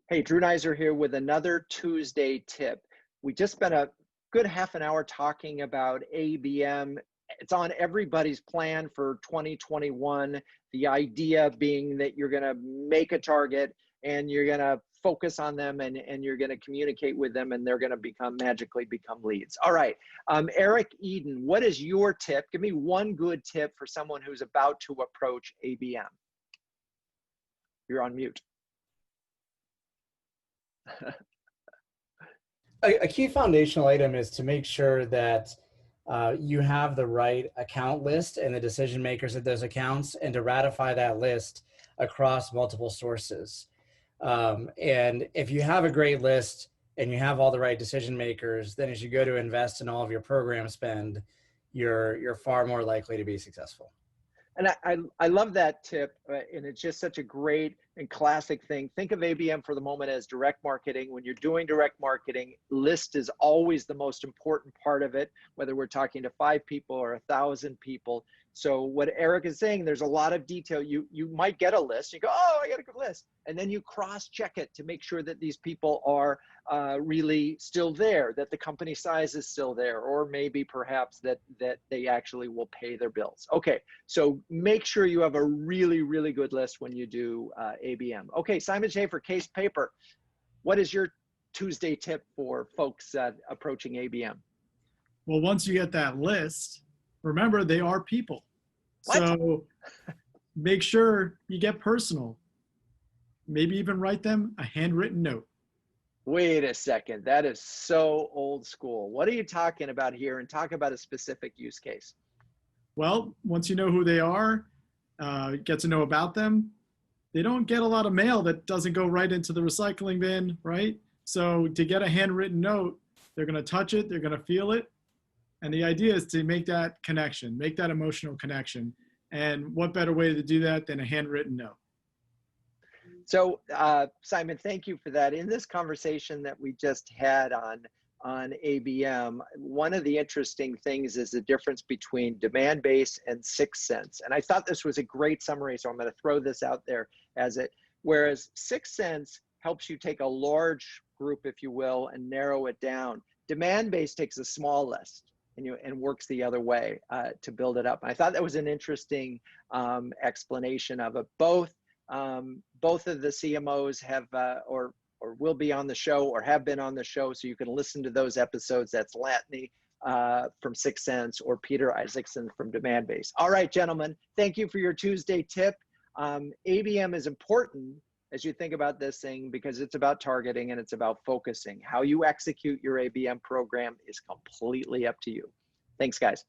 Hey, Drew Neiser here with another Tuesday tip. We just spent a good half an hour talking about ABM. It's on everybody's plan for 2021. The idea being that you're going to make a target and you're going to focus on them and you're going to communicate with them and they're going to magically become leads. All right. Eric Eden, what is your tip? Give me one good tip for someone who's about to approach ABM. You're on mute. A key foundational item is to make sure that you have the right account list and the decision makers of those accounts, and to ratify that list across multiple sources. And if you have a great list and you have all the right decision makers, then as you go to invest in all of your program spend, you're far more likely to be successful. And I love that tip, and it's just such a great and classic thing. Think of ABM for the moment as direct marketing. When you're doing direct marketing, list is always the most important part of it, whether we're talking to 5 people or 1,000 people. So what Eric is saying, there's a lot of detail. You might get a list. You go, oh, I got a good list. And then you cross-check it to make sure that these people are really still there, that the company size is still there, or maybe perhaps that they actually will pay their bills. Okay, so make sure you have a really, really good list when you do ABM. Okay, Simon Schaffer, Case Paper. What is your Tuesday tip for folks approaching ABM? Well, once you get that list, remember they are people. What? So make sure you get personal. Maybe even write them a handwritten note. Wait a second, that is so old school. What are you talking about here? And talk about a specific use case. Well, once you know who they are, get to know about them, they don't get a lot of mail that doesn't go right into the recycling bin, right? So to get a handwritten note, they're going to touch it, they're going to feel it. And the idea is to make that connection, make that emotional connection. And what better way to do that than a handwritten note? So Simon, thank you for that. In this conversation that we just had on ABM, one of the interesting things is the difference between demand-based and sixth sense. And I thought this was a great summary, so I'm going to throw this out there as it. Whereas sixth sense helps you take a large group, if you will, and narrow it down. Demand-based takes a small list and works the other way to build it up. And I thought that was an interesting explanation of it. Both of the CMOs have or will be on the show or have been on the show, so you can listen to those episodes. That's Latney from Sixth Sense or Peter Isaacson from Demand Base. All right, gentlemen, thank you for your Tuesday tip. ABM is important as you think about this thing because it's about targeting and it's about focusing. How you execute your ABM program is completely up to you. Thanks, guys.